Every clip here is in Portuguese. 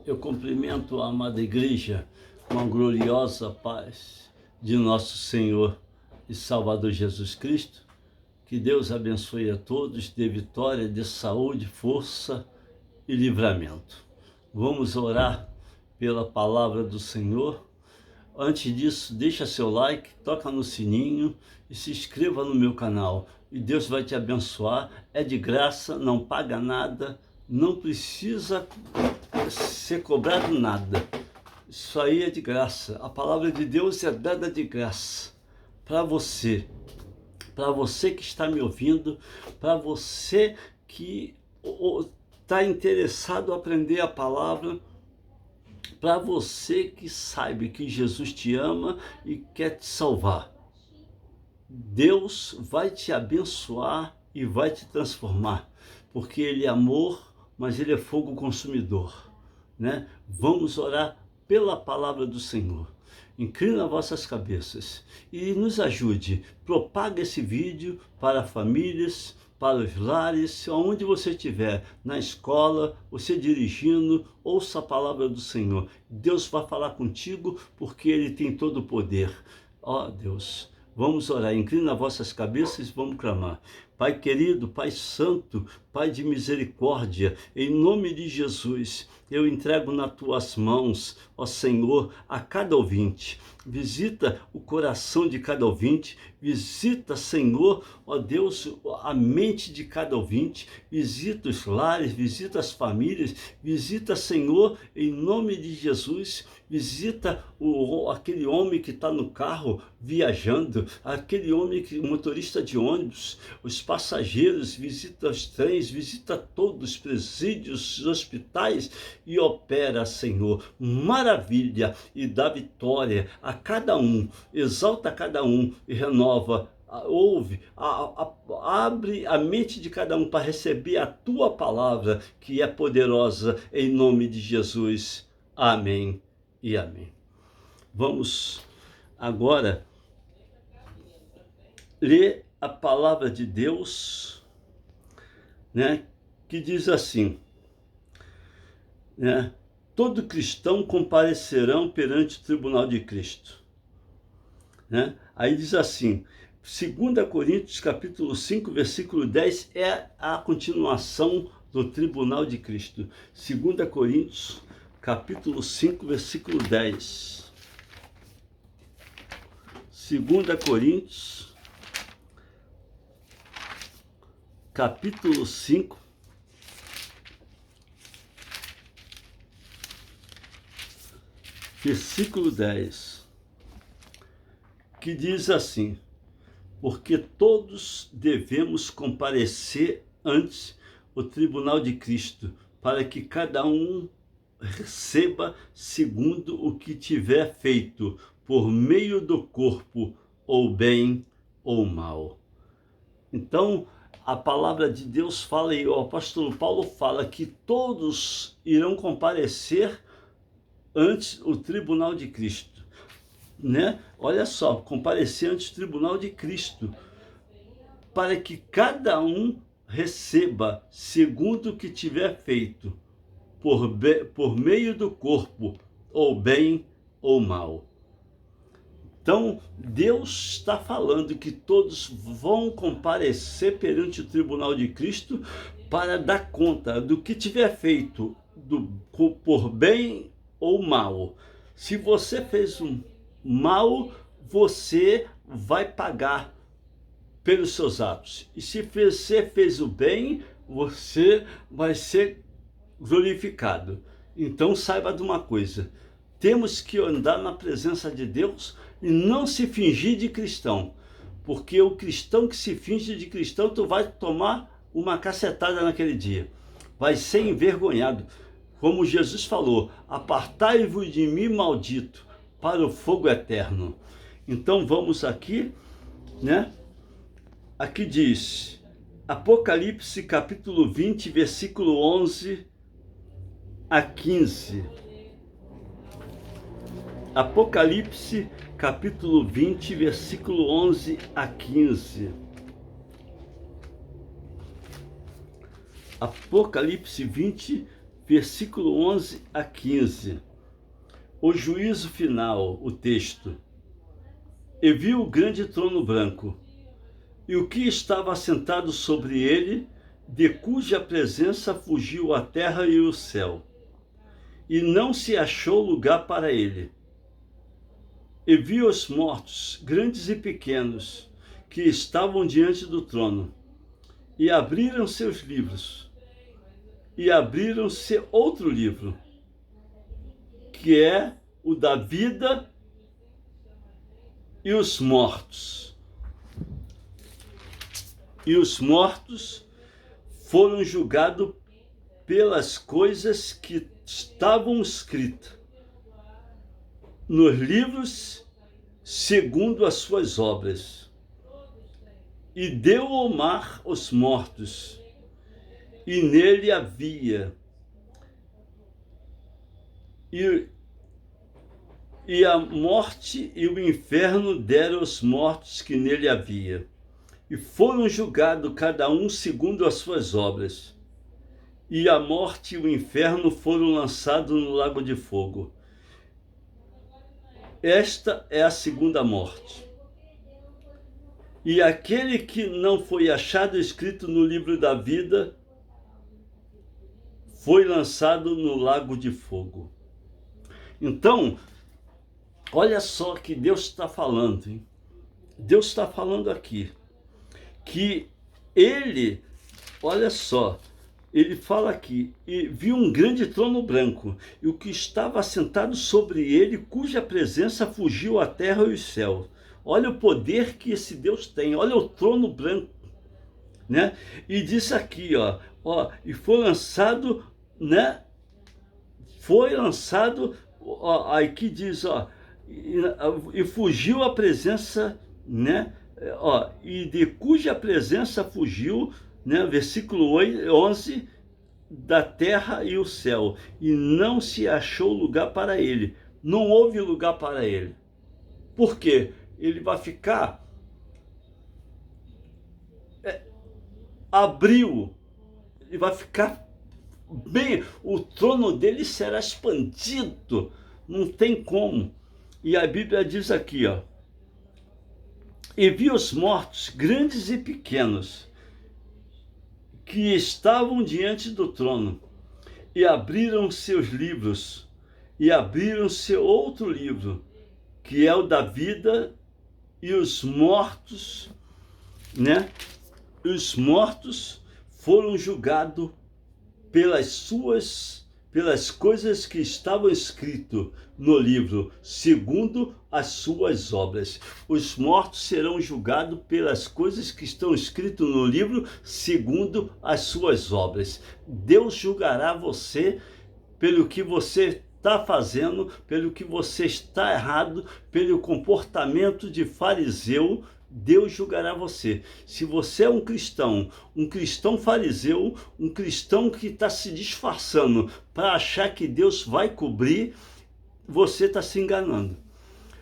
Eu cumprimento a amada igreja com a gloriosa paz de nosso Senhor e Salvador Jesus Cristo. Que Deus abençoe a todos, dê vitória, dê saúde, força e livramento. Vamos orar pela palavra do Senhor. Antes disso, deixa seu like, toca no sininho e se inscreva no meu canal. E Deus vai te abençoar, é de graça, não paga nada, não precisa ser cobrado nada. Isso aí é de graça. A palavra de Deus é dada de graça para você que está me ouvindo, para você que está interessado em aprender a palavra, para você que sabe que Jesus te ama e quer te salvar. Deus vai te abençoar e vai te transformar, porque Ele é amor, mas Ele é fogo consumidor, né? Vamos orar pela palavra do Senhor. Inclina vossas cabeças e nos ajude. Propaga esse vídeo para famílias, para os lares, onde você estiver, na escola, você dirigindo, ouça a palavra do Senhor. Deus vai falar contigo porque Ele tem todo o poder. Ó Deus, vamos orar, inclina vossas cabeças e vamos clamar. Pai querido, Pai santo, Pai de misericórdia, em nome de Jesus, eu entrego nas tuas mãos, ó Senhor, a cada ouvinte. Visita o coração de cada ouvinte, visita, Senhor, ó Deus, a mente de cada ouvinte, visita os lares, visita as famílias, visita, Senhor, em nome de Jesus, visita aquele homem que está no carro viajando, aquele homem, motorista de ônibus, os passageiros, visita os trens, visita todos os presídios, os hospitais e opera, Senhor, maravilha e dá vitória a cada um, exalta cada um e renova. Ouve, abre a mente de cada um para receber a tua palavra, que é poderosa, em nome de Jesus. Amém e amém. Vamos agora ler a palavra de Deus, né, que diz assim, né, todo cristão comparecerão perante o tribunal de Cristo, né? Aí diz assim, 2 Coríntios capítulo 5, versículo 10 é a continuação do tribunal de Cristo. 2 Coríntios capítulo 5, versículo 10. 2 Coríntios capítulo 5, versículo 10, que diz assim, porque todos devemos comparecer ante o tribunal de Cristo, para que cada um receba segundo o que tiver feito, por meio do corpo, ou bem ou mal. Então, a palavra de Deus fala, e o apóstolo Paulo fala, que todos irão comparecer ante o tribunal de Cristo, né? Olha só, comparecer ante o tribunal de Cristo, para que cada um receba segundo o que tiver feito, por meio do corpo, ou bem ou mal. Então, Deus está falando que todos vão comparecer perante o tribunal de Cristo para dar conta do que tiver feito, por bem ou mal. Se você fez um mal, você vai pagar pelos seus atos. E se você fez o bem, você vai ser glorificado. Então saiba de uma coisa, temos que andar na presença de Deus e não se fingir de cristão, porque o cristão que se finge de cristão, tu vai tomar uma cacetada naquele dia, vai ser envergonhado, como Jesus falou, apartai-vos de mim, maldito, para o fogo eterno. Então vamos aqui, né? Aqui diz, Apocalipse capítulo 20, versículo 11 a 15. Apocalipse capítulo 20, versículo 11 a 15. Apocalipse 20, versículo 11 a 15. O juízo final, o texto. E vi o grande trono branco, e o que estava assentado sobre ele, de cuja presença fugiu a terra e o céu, e não se achou lugar para ele. E vi os mortos, grandes e pequenos, que estavam diante do trono, e abriram seus livros, e abriram-se outro livro, que é o da vida, e os mortos. E os mortos foram julgados pelas coisas que estavam escritas nos livros, segundo as suas obras. E deu ao mar os mortos, e nele havia. E a morte e o inferno deram os mortos que nele havia. E foram julgados cada um segundo as suas obras. E a morte e o inferno foram lançados no lago de fogo. Esta é a segunda morte. E aquele que não foi achado escrito no livro da vida foi lançado no lago de fogo. Então, olha só que Deus está falando, hein? Deus está falando aqui que ele, olha só, ele fala aqui, e viu um grande trono branco, e o que estava assentado sobre ele, cuja presença fugiu a terra e o céu. Olha o poder que esse Deus tem, olha o trono branco, né? E diz aqui, ó, e foi lançado, né? Foi lançado, aí que diz, e fugiu a presença, né? E de cuja presença fugiu, né? Versículo 11, da terra e o céu, e não se achou lugar para ele. Não houve lugar para ele. Por quê? Ele vai ficar, abriu, ele vai ficar bem, o trono dele será expandido, não tem como. E a Bíblia diz aqui, e vi os mortos, grandes e pequenos, que estavam diante do trono, e abriram seus livros, e abriram-se outro livro, que é o da vida, e os mortos, né? Os mortos foram julgados pelas coisas que estavam escritas no livro, segundo as suas obras. Os mortos serão julgados pelas coisas que estão escritas no livro, segundo as suas obras. Deus julgará você pelo que você está fazendo, pelo que você está errado, pelo comportamento de fariseu. Deus julgará você. Se você é um cristão fariseu, um cristão que está se disfarçando para achar que Deus vai cobrir, você está se enganando.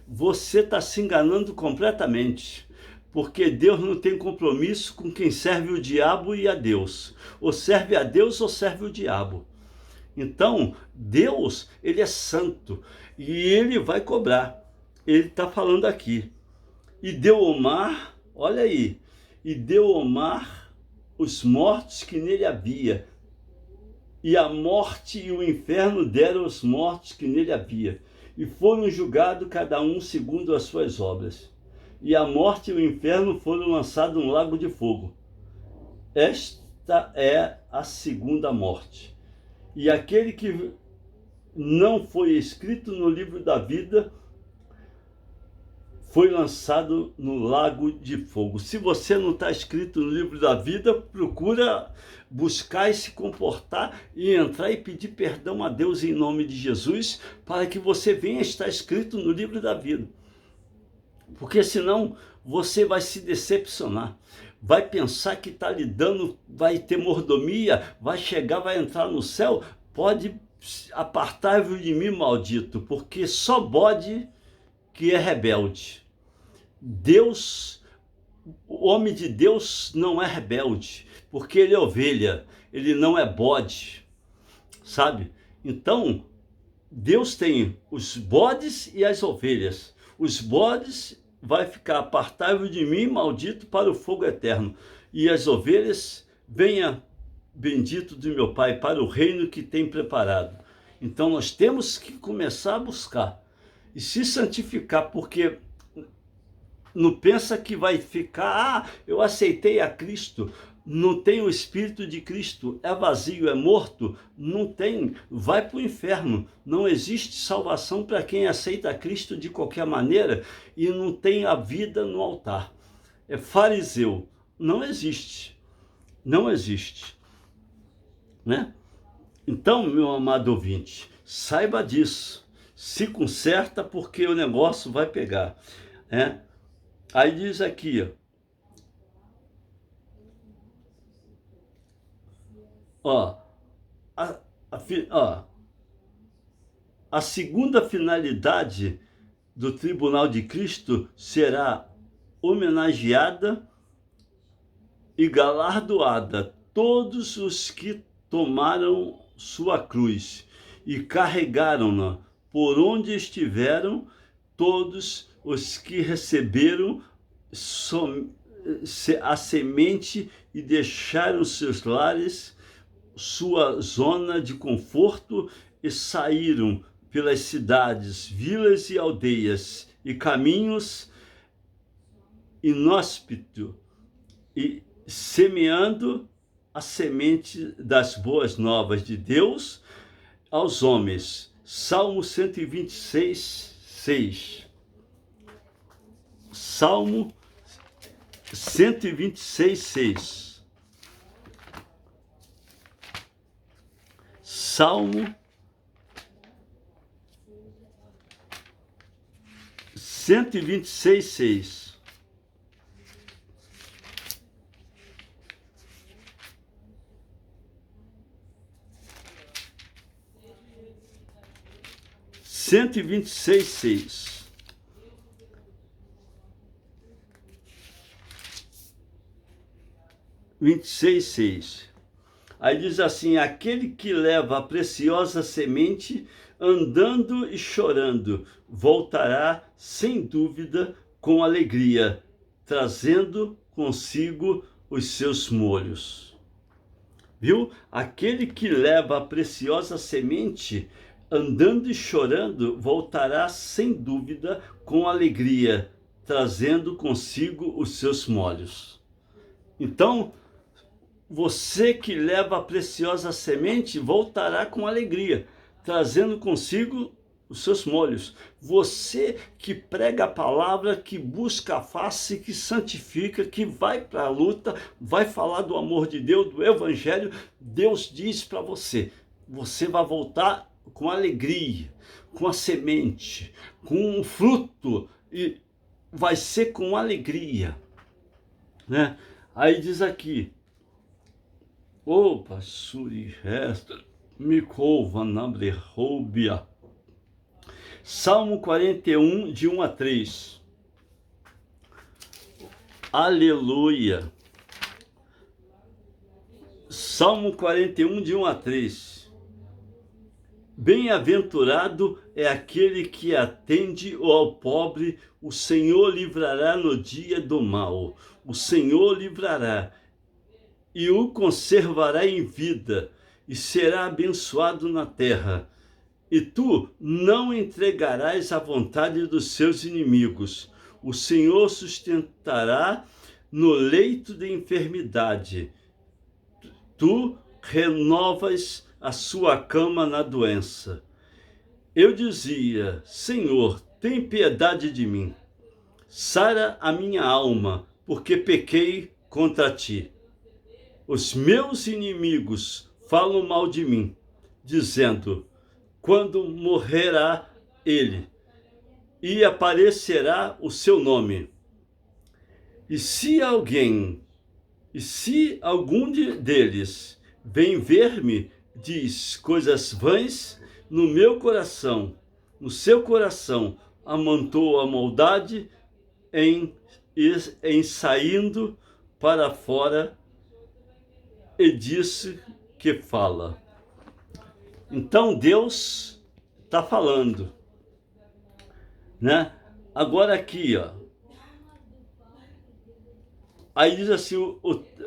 Você está se enganando completamente. Porque Deus não tem compromisso com quem serve o diabo e a Deus. Ou serve a Deus ou serve o diabo. Então, Deus, ele é santo e ele vai cobrar. Ele está falando aqui. E deu ao mar, olha aí, e deu ao mar os mortos que nele havia. E a morte e o inferno deram os mortos que nele havia. E foram julgados cada um segundo as suas obras. E a morte e o inferno foram lançados no lago de fogo. Esta é a segunda morte. E aquele que não foi escrito no livro da vida foi lançado no lago de fogo. Se você não está escrito no livro da vida, procura buscar e se comportar e entrar e pedir perdão a Deus em nome de Jesus, para que você venha estar escrito no livro da vida. Porque senão você vai se decepcionar. Vai pensar que está lidando, vai ter mordomia, vai chegar, vai entrar no céu. Pode apartar-vos de mim, maldito, porque só bode que é rebelde. Deus, o homem de Deus não é rebelde, porque ele é ovelha, ele não é bode, sabe? Então, Deus tem os bodes e as ovelhas. Os bodes vai ficar apartai-vos de mim, maldito, para o fogo eterno. E as ovelhas, venha bendito de meu Pai, para o reino que tem preparado. Então nós temos que começar a buscar e se santificar, porque não pensa que vai ficar, eu aceitei a Cristo, não tem o Espírito de Cristo, é vazio, é morto, não tem, vai para o inferno. Não existe salvação para quem aceita a Cristo de qualquer maneira e não tem a vida no altar. É fariseu, não existe, não existe, né? Então, meu amado ouvinte, saiba disso, se conserta porque o negócio vai pegar, né? Aí diz aqui, ó, a segunda finalidade do Tribunal de Cristo será homenageada e galardoada todos os que tomaram sua cruz e carregaram-na por onde estiveram, todos os que receberam a semente e deixaram seus lares, sua zona de conforto e saíram pelas cidades, vilas e aldeias e caminhos inóspitos e semeando a semente das boas novas de Deus aos homens. Salmo 126, 6. Salmo 126, 6. Salmo 126, 6. Cento e vinte e seis, 6. Vinte e seis, 6. Aí diz assim: aquele que leva a preciosa semente, andando e chorando, voltará sem dúvida com alegria, trazendo consigo os seus molhos. Viu? Aquele que leva a preciosa semente, andando e chorando, voltará sem dúvida com alegria, trazendo consigo os seus molhos. Então, você que leva a preciosa semente, voltará com alegria, trazendo consigo os seus molhos. Você que prega a palavra, que busca a face, que santifica, que vai para a luta, vai falar do amor de Deus, do evangelho, Deus diz para você, você vai voltar com alegria, com a semente, com um fruto, e vai ser com alegria, né? Aí diz aqui, opa, suri resta, mikova nabrehoubia. Salmo 41, de 1 a 3. Aleluia. Salmo 41, de 1 a 3. Bem-aventurado é aquele que atende ao pobre, o Senhor livrará no dia do mal. O Senhor livrará e o conservará em vida, e será abençoado na terra. E tu não entregarás à vontade dos seus inimigos. O Senhor sustentará no leito de enfermidade. Tu renovas a sua cama na doença. Eu dizia, Senhor, tem piedade de mim. Sara a minha alma, porque pequei contra ti. Os meus inimigos falam mal de mim, dizendo, quando morrerá ele, e aparecerá o seu nome. E se algum deles vem ver-me, diz coisas vãs, no meu coração, no seu coração, amontou a maldade em saindo para fora, e disse que fala. Então Deus está falando, né? Agora aqui, ó. Aí diz assim,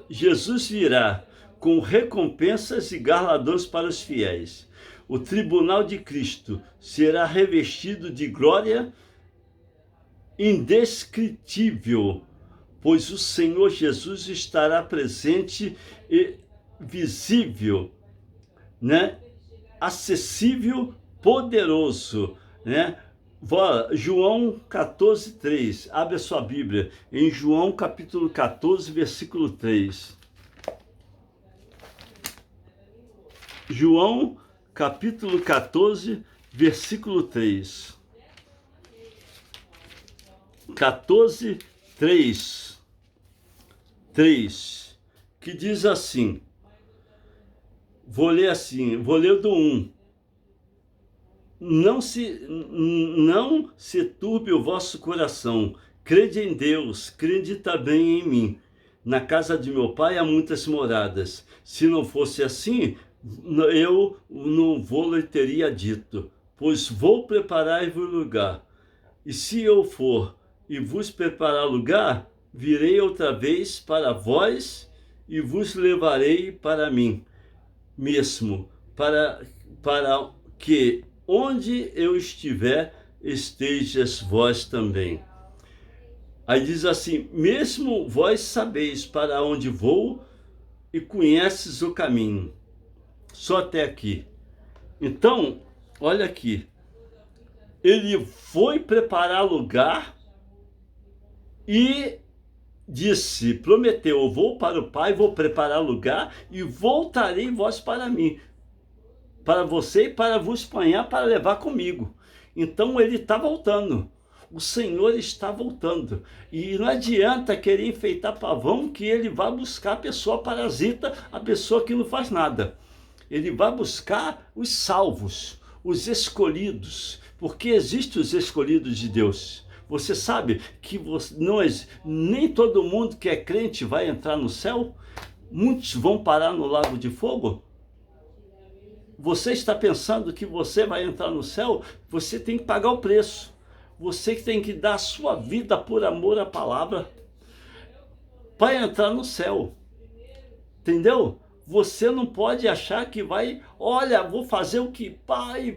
Jesus virá com recompensas e galardões para os fiéis. O tribunal de Cristo será revestido de glória indescritível, pois o Senhor Jesus estará presente e visível, né? Acessível, poderoso, né? João 14:3. Abre a sua Bíblia em João capítulo 14, versículo 3. João capítulo 14, versículo 3. 14, 3. 3. Que diz assim. Vou ler do 1. Não se turbe o vosso coração. Crede em Deus, crede também em mim. Na casa de meu pai há muitas moradas. Se não fosse assim, eu não vou lhe teria dito, pois vou preparar-vos lugar. E se eu for e vos preparar lugar, virei outra vez para vós e vos levarei para mim mesmo, para que onde eu estiver, estejas vós também. Aí diz assim, mesmo vós sabeis para onde vou e conheces o caminho. Só até aqui. Então, olha aqui. Ele foi preparar lugar e disse, prometeu, eu vou para o Pai, vou preparar lugar e voltarei vós para mim, para você e para vos apanhar, para levar comigo. Então ele está voltando, o Senhor está voltando, e não adianta querer enfeitar pavão que ele vai buscar a pessoa parasita, a pessoa que não faz nada. Ele vai buscar os salvos, os escolhidos, porque existem os escolhidos de Deus. Você sabe que nem todo mundo que é crente vai entrar no céu? Muitos vão parar no lago de fogo? Você está pensando que você vai entrar no céu? Você tem que pagar o preço. Você tem que dar a sua vida por amor à palavra para entrar no céu. Entendeu? Você não pode achar que vai, olha, vou fazer o que pai.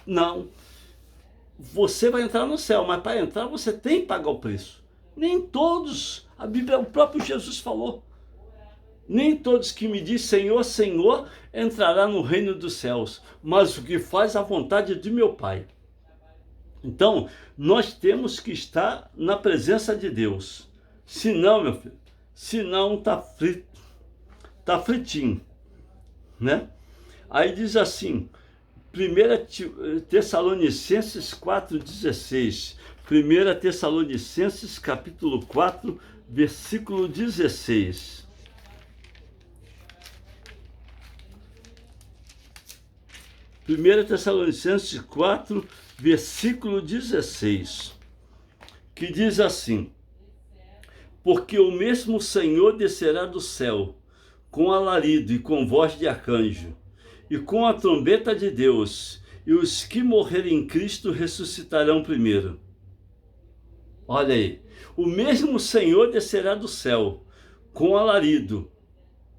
Não. Você vai entrar no céu, mas para entrar você tem que pagar o preço. Nem todos, a Bíblia, o próprio Jesus falou, nem todos que me dizem Senhor, Senhor, entrará no reino dos céus, mas o que faz a vontade de meu Pai. Então, nós temos que estar na presença de Deus. Se não, meu filho, se não, tá frito, tá fritinho, né? Aí diz assim, 1 Tessalonicenses 4,16. 1 Tessalonicenses capítulo 4, versículo 16. Primeira Tessalonicenses 4, versículo 16. Que diz assim, porque o mesmo Senhor descerá do céu, com alarido e com voz de arcanjo, e com a trombeta de Deus, e os que morrerem em Cristo ressuscitarão primeiro. Olha aí, o mesmo Senhor descerá do céu, com alarido,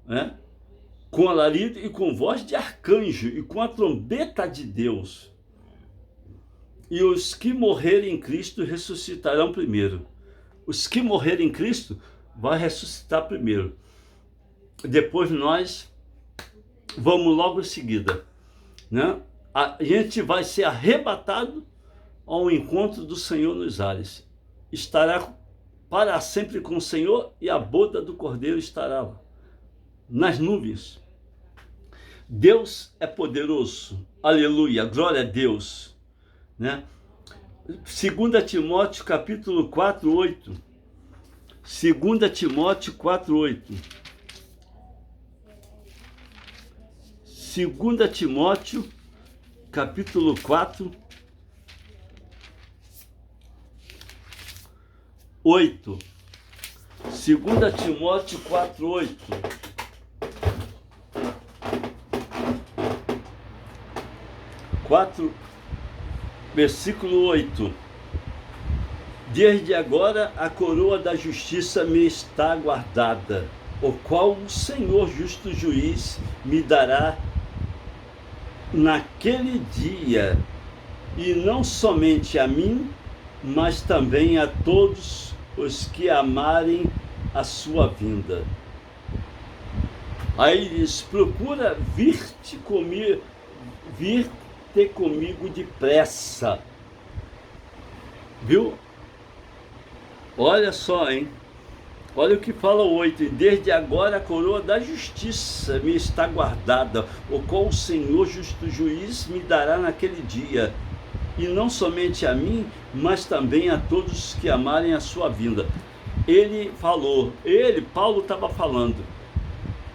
né? Com alarido e com voz de arcanjo, e com a trombeta de Deus. E os que morrerem em Cristo ressuscitarão primeiro. Os que morrerem em Cristo vão ressuscitar primeiro. Depois nós vamos logo em seguida, né? A gente vai ser arrebatado ao encontro do Senhor nos ares. Estará para sempre com o Senhor e a boda do Cordeiro estará lá, nas nuvens. Deus é poderoso. Aleluia, glória a Deus, né? 2 Timóteo capítulo 4, 8. 2 Timóteo 4, 8. 2 Timóteo, capítulo 4, 8. 2 Timóteo 4, 8. 4, versículo 8. Desde agora a coroa da justiça me está guardada, o qual o Senhor justo juiz me dará naquele dia, e não somente a mim, mas também a todos os que amarem a sua vinda. Aí diz: procura vir ter comigo depressa. Viu? Olha só, hein? Olha o que fala o 8. E desde agora a coroa da justiça me está guardada, o qual o Senhor justo juiz me dará naquele dia. E não somente a mim, mas também a todos que amarem a sua vinda. Paulo estava falando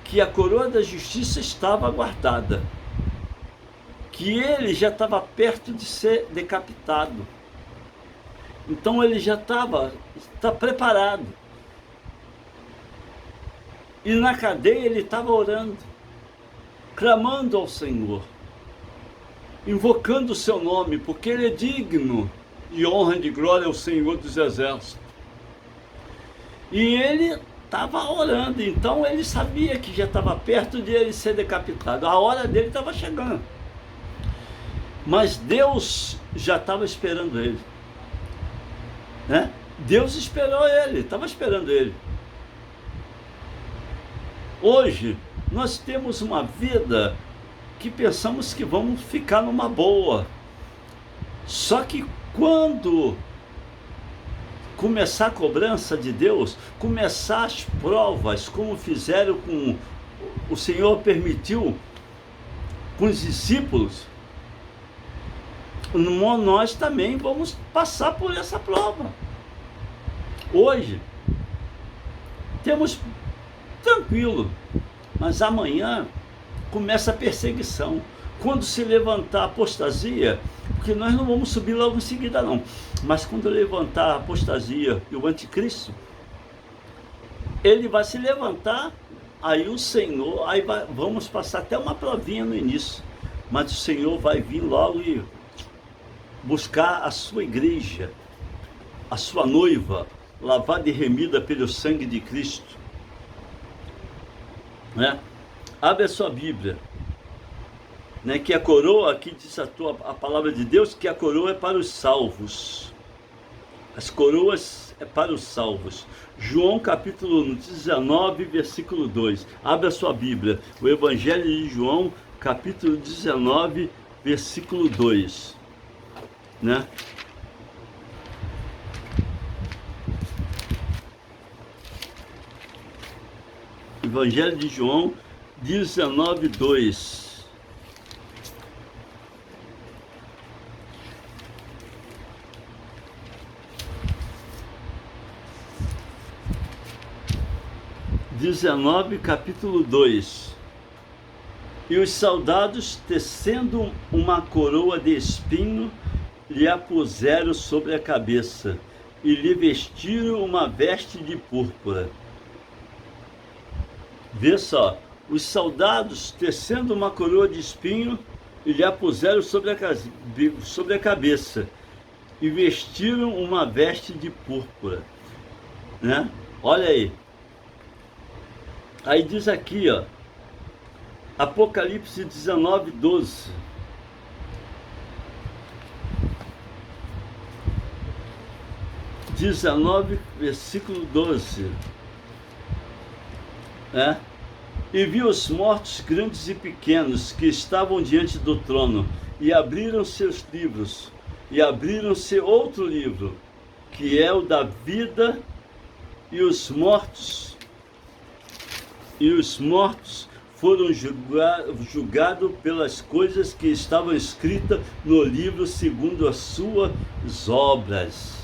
que a coroa da justiça estava guardada, que ele já estava perto de ser decapitado. Então ele já está preparado. E na cadeia ele estava orando, clamando ao Senhor, invocando o seu nome, porque ele é digno de honra e de glória ao Senhor dos Exércitos. E ele estava orando, então ele sabia que já estava perto de ele ser decapitado. A hora dele estava chegando. Mas Deus já estava esperando ele. Né? Deus esperou ele, estava esperando ele. Hoje, nós temos uma vida que pensamos que vamos ficar numa boa. Só que quando começar a cobrança de Deus, começar as provas, como fizeram com o Senhor permitiu com os discípulos, nós também vamos passar por essa prova. Hoje, temos tranquilo, mas amanhã começa a perseguição. Quando se levantar a apostasia, porque nós não vamos subir logo em seguida não, mas quando levantar a apostasia e o anticristo, ele vai se levantar, aí o Senhor, vamos passar até uma provinha no início, mas o Senhor vai vir logo e buscar a sua igreja, a sua noiva, lavada e remida pelo sangue de Cristo. Né? Abre a sua Bíblia, né? Que a coroa, aqui diz a palavra de Deus, que a coroa é para os salvos. As coroas é para os salvos. João capítulo 19, versículo 2. Abre a sua Bíblia, o Evangelho de João, capítulo 19, versículo 2. Né? Evangelho de João 19, 2. Capítulo 2. E os soldados, tecendo uma coroa de espinho, lhe a puseram sobre a cabeça e lhe vestiram uma veste de púrpura. Vê só, os soldados, tecendo uma coroa de espinho, e lhe a puseram sobre a cabeça e vestiram uma veste de púrpura. Né? Olha aí. Aí diz aqui, ó, Apocalipse 19, 12. Versículo 12. E vi os mortos grandes e pequenos que estavam diante do trono, e abriram seus livros, e abriram-se outro livro, que é o da vida, e os mortos foram julgados pelas coisas que estavam escritas no livro segundo as suas obras.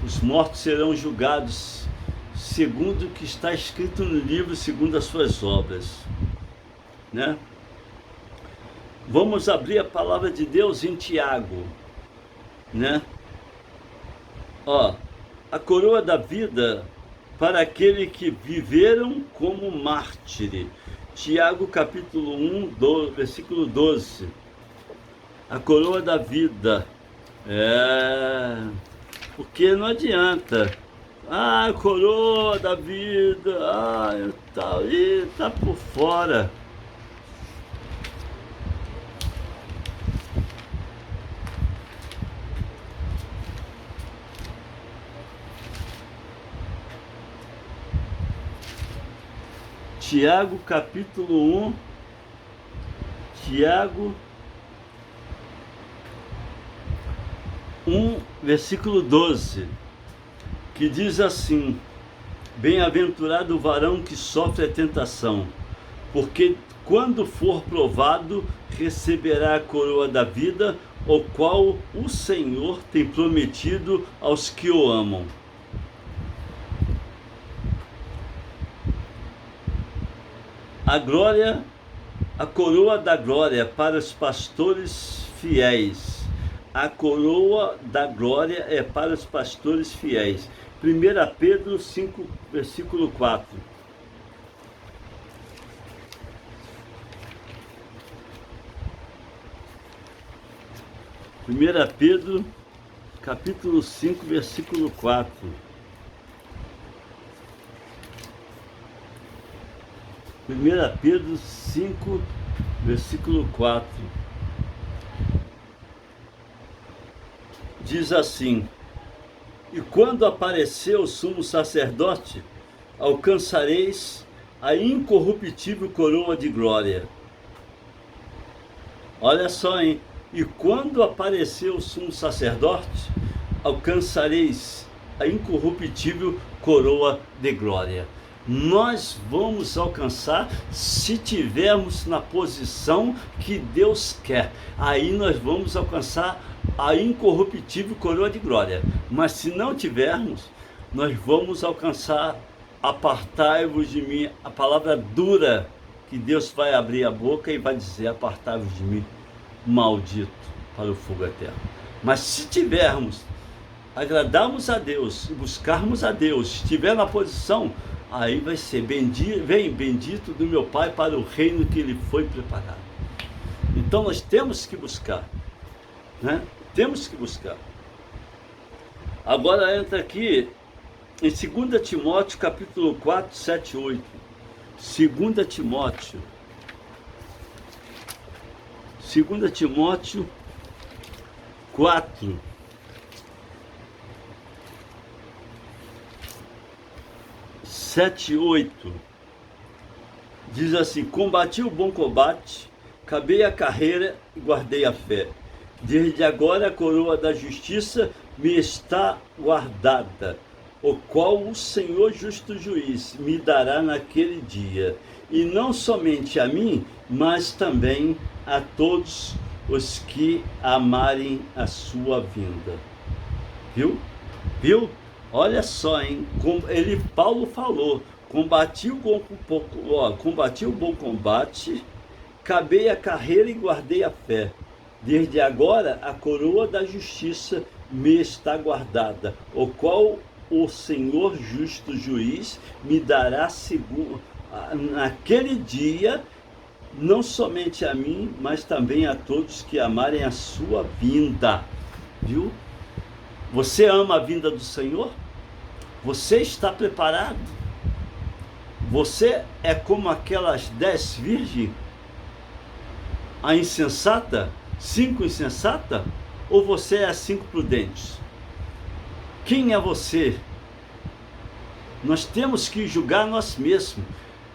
Os mortos serão julgados segundo o que está escrito no livro, segundo as suas obras. Né? Vamos abrir a palavra de Deus em Tiago. Né? Ó, a coroa da vida para aqueles que viveram como mártire. Tiago capítulo 1, versículo 12. A coroa da vida. Porque não adianta. Ah, coroa da vida. Ah, tal. E tá por fora. Tiago capítulo 1, Tiago 1, versículo 12, que diz assim: bem-aventurado o varão que sofre a tentação, porque quando for provado, receberá a coroa da vida, o qual o Senhor tem prometido aos que o amam. A glória, a coroa da glória para os pastores fiéis. A coroa da glória é para os pastores fiéis. 1 Pedro 5, versículo 4. Primeira Pedro, capítulo 5, versículo 4. 1 Pedro 5, versículo 4. Diz assim: e quando aparecer o sumo sacerdote, alcançareis a incorruptível coroa de glória. Olha só, hein? E quando aparecer o sumo sacerdote, alcançareis a incorruptível coroa de glória. Nós vamos alcançar se tivermos na posição que Deus quer. Aí nós vamos alcançar a incorruptível coroa de glória. Mas se não tivermos, nós vamos alcançar apartai-vos de mim, a palavra dura, que Deus vai abrir a boca e vai dizer: apartai-vos de mim, maldito, para o fogo eterno. Mas se tivermos, agradarmos a Deus, buscarmos a Deus, estiver na posição, aí vai ser bendito do meu Pai para o reino que ele foi preparado. Então nós temos que buscar, né? Temos que buscar. Agora entra aqui em 2 Timóteo capítulo 4, 7, 8. 2 Timóteo 4, 7, 8, diz assim: combati o bom combate, acabei a carreira e guardei a fé. Desde agora a coroa da justiça me está guardada, o qual o Senhor justo juiz me dará naquele dia, e não somente a mim, mas também a todos os que amarem a sua vinda. Viu? Olha só, hein? Paulo falou: combati o bom combate, acabei a carreira e guardei a fé. Desde agora a coroa da justiça me está guardada, o qual o Senhor justo juiz me dará naquele dia, não somente a mim, mas também a todos que amarem a sua vinda. Viu? Você ama a vinda do Senhor? Você está preparado? Você é como aquelas 10 virgens, a insensata, 5 insensata, ou você é as 5 prudentes? Quem é você? Nós temos que julgar nós mesmos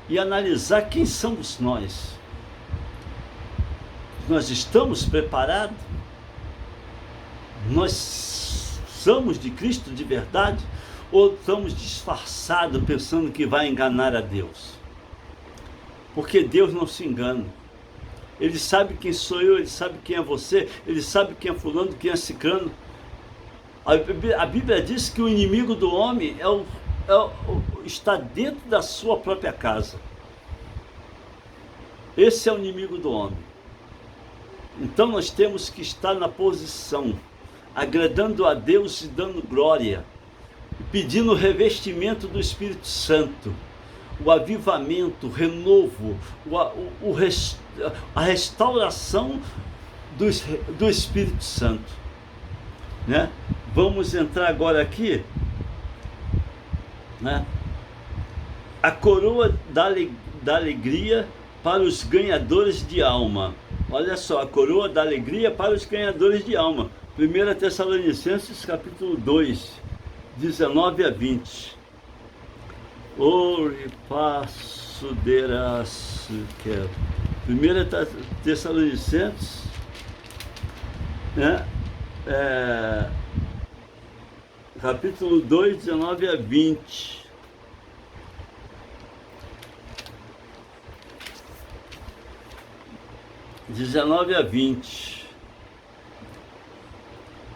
e analisar quem somos nós. Nós estamos preparados? Nós somos de Cristo de verdade? Ou estamos disfarçados pensando que vai enganar a Deus? Porque Deus não se engana. Ele sabe quem sou eu, ele sabe quem é você, ele sabe quem é fulano, quem é ciclano. A Bíblia diz que o inimigo do homem está dentro da sua própria casa. Esse é o inimigo do homem. Então nós temos que estar na posição, agradando a Deus e dando glória, pedindo o revestimento do Espírito Santo, o avivamento, o renovo, a restauração do Espírito Santo, né? Vamos entrar agora aqui, né? A coroa da alegria para os ganhadores de alma. Olha só, a coroa da alegria para os ganhadores de alma. 1 Tessalonicenses capítulo 2, 19 a 20. Ore passo deras que 1 Tessalonicenses, né? Capítulo 2, 19 a 20.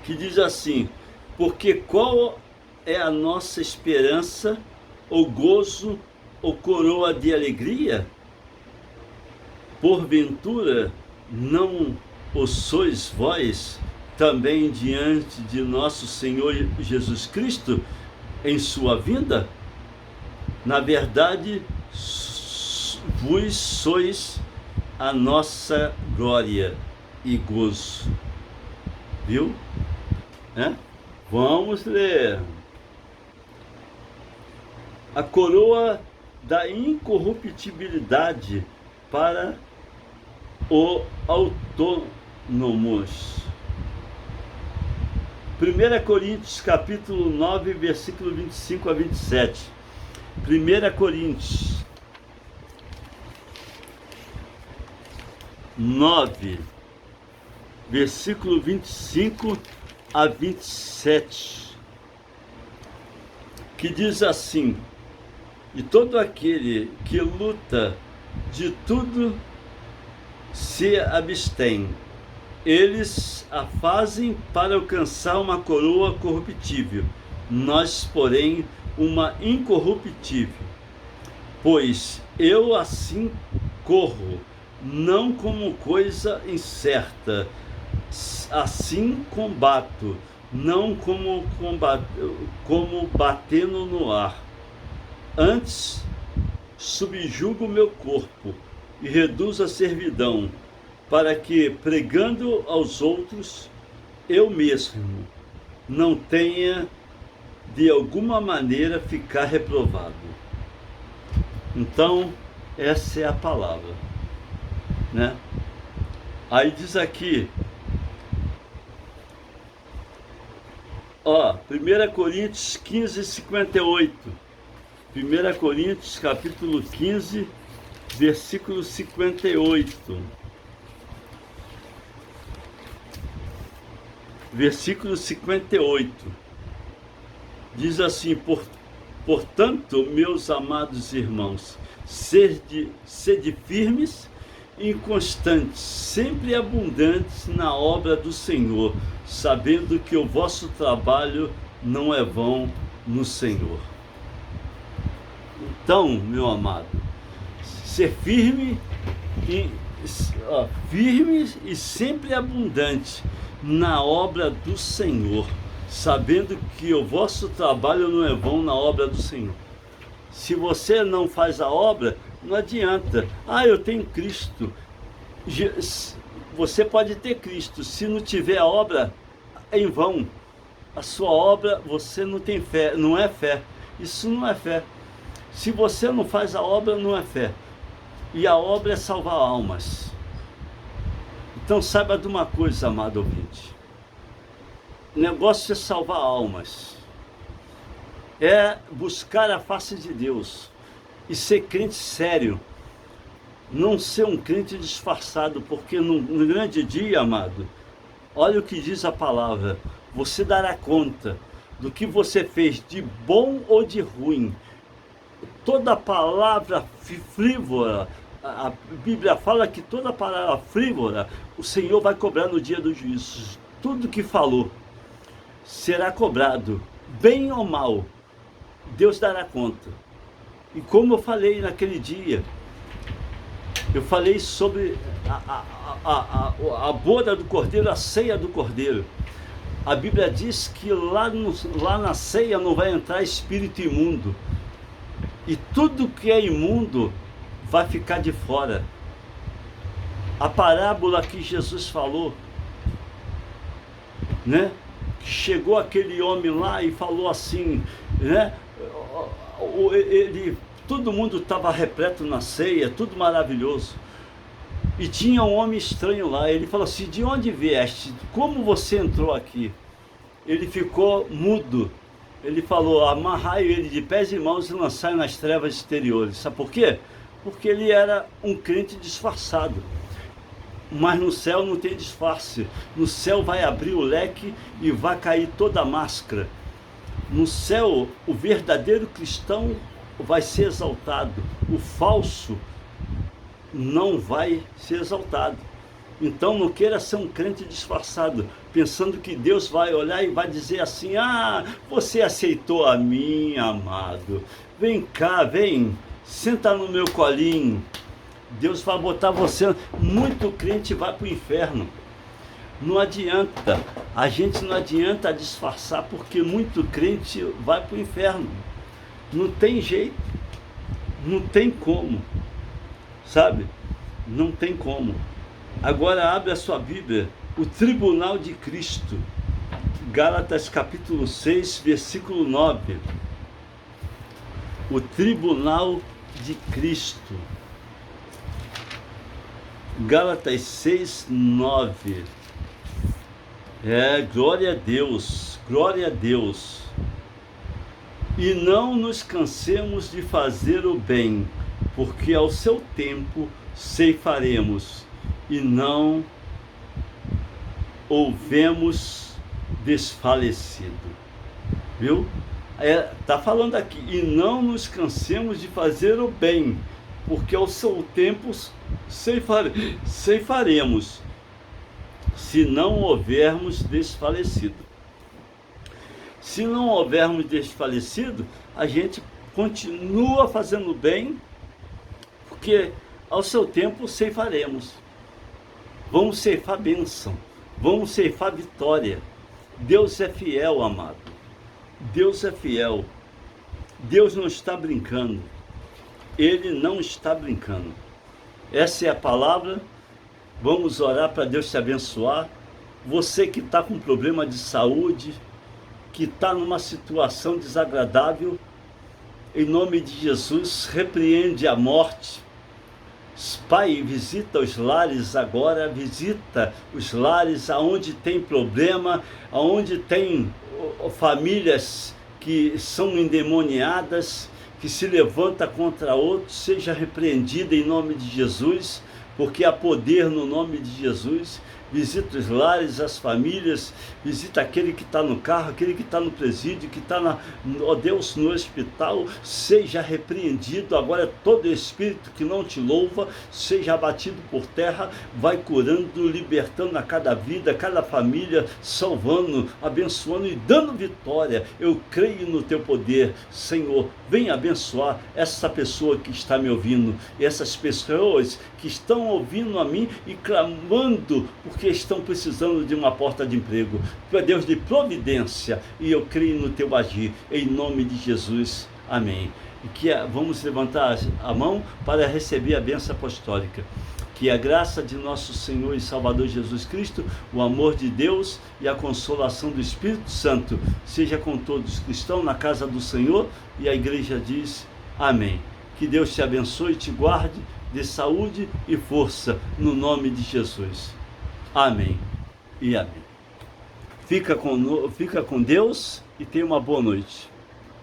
Que diz assim: porque qual é a nossa esperança, ou gozo, ou coroa de alegria? Porventura, não o sois vós também diante de nosso Senhor Jesus Cristo em sua vinda? Na verdade, vós sois a nossa glória e gozo. Viu? Vamos ler. A coroa da incorruptibilidade para o autônomos. 1 Coríntios capítulo 9, versículo 25 a 27. 1 Coríntios 9, versículo 25 a 27, que diz assim: e todo aquele que luta de tudo se abstém, eles a fazem para alcançar uma coroa corruptível, nós, porém, uma incorruptível. Pois eu assim corro, não como coisa incerta, assim combato, não como batendo no ar. Antes subjugo o meu corpo e reduzo a servidão, para que, pregando aos outros, eu mesmo não tenha de alguma maneira ficar reprovado. Então, essa é a palavra, né? Aí diz aqui, 1 Coríntios 15, 58. 1 Coríntios capítulo 15, versículo 58. Versículo 58. Diz assim: portanto, meus amados irmãos, sede firmes e inconstantes, sempre abundantes na obra do Senhor, sabendo que o vosso trabalho não é vão no Senhor. Então, meu amado, ser firme e sempre abundante na obra do Senhor, sabendo que o vosso trabalho não é vão na obra do Senhor. Se você não faz a obra, não adianta. Eu tenho Cristo. Você pode ter Cristo, se não tiver a obra, é em vão. A sua obra, você não tem fé, não é fé. Isso não é fé. Se você não faz a obra, não é fé. E a obra é salvar almas. Então saiba de uma coisa, amado ouvinte. O negócio é salvar almas. É buscar a face de Deus. E ser crente sério. Não ser um crente disfarçado. Porque no grande dia, amado, olha o que diz a palavra. Você dará conta do que você fez de bom ou de ruim. Toda palavra frívola, a Bíblia fala que toda palavra frívola, o Senhor vai cobrar no dia do juízo. Tudo que falou será cobrado, bem ou mal, Deus dará conta. E como eu falei naquele dia, eu falei sobre a boda do Cordeiro, a ceia do Cordeiro. A Bíblia diz que lá na ceia não vai entrar espírito imundo. E tudo que é imundo vai ficar de fora. A parábola que Jesus falou né? Chegou aquele homem lá e falou assim, né? Todo mundo estava repleto na ceia, tudo maravilhoso. E tinha um homem estranho lá. Ele falou assim: de onde vieste? Como você entrou aqui? Ele ficou mudo. Ele falou: amarrai ele de pés e mãos e lançai nas trevas exteriores. Sabe por quê? Porque ele era um crente disfarçado. Mas no céu não tem disfarce. No céu vai abrir o leque e vai cair toda a máscara. No céu, o verdadeiro cristão vai ser exaltado. O falso não vai ser exaltado. Então não queira ser um crente disfarçado, pensando que Deus vai olhar e vai dizer assim: ah, você aceitou a mim, amado. Vem cá, vem, senta no meu colinho. Deus vai botar você. Muito crente vai para o inferno. Não adianta, a gente não adianta disfarçar, porque muito crente vai para o inferno. Não tem jeito, não tem como, sabe? Não tem como. Agora abre a sua Bíblia, o tribunal de Cristo, Gálatas capítulo 6, versículo 9. O tribunal de Cristo, Gálatas 6, 9. Glória a Deus, glória a Deus. E não nos cansemos de fazer o bem, porque ao seu tempo ceifaremos, e não houvemos desfalecido. Viu? Está falando aqui: e não nos cansemos de fazer o bem, porque ao seu tempo ceifaremos, se não houvermos desfalecido. Se não houvermos desfalecido, a gente continua fazendo bem, porque ao seu tempo ceifaremos. Vamos ceifar bênção, vamos ceifar vitória. Deus é fiel, amado. Deus é fiel. Deus não está brincando. Ele não está brincando. Essa é a palavra. Vamos orar para Deus te abençoar. Você que está com problema de saúde, que está numa situação desagradável, em nome de Jesus, repreende a morte. Pai, visita os lares agora, visita os lares aonde tem problema, aonde tem famílias que são endemoniadas, que se levanta contra outros, seja repreendida em nome de Jesus, porque há poder no nome de Jesus. Visita os lares, as famílias, visita aquele que está no carro, aquele que está no presídio, que está, ó Deus, no hospital. Seja repreendido agora todo espírito que não te louva, seja abatido por terra. Vai curando, libertando a cada vida, cada família, salvando, abençoando e dando vitória. Eu creio no teu poder, Senhor. Venha abençoar essa pessoa que está me ouvindo, essas pessoas que estão ouvindo a mim e clamando porque estão precisando de uma porta de emprego. Tu é Deus de providência e eu creio no teu agir, em nome de Jesus, amém. E vamos levantar a mão para receber a bênção apostólica. Que a graça de nosso Senhor e Salvador Jesus Cristo, o amor de Deus e a consolação do Espírito Santo seja com todos que estão na casa do Senhor, e a igreja diz amém. Que Deus te abençoe e te guarde, de saúde e força, no nome de Jesus. Amém e amém. Fica com Deus e tenha uma boa noite.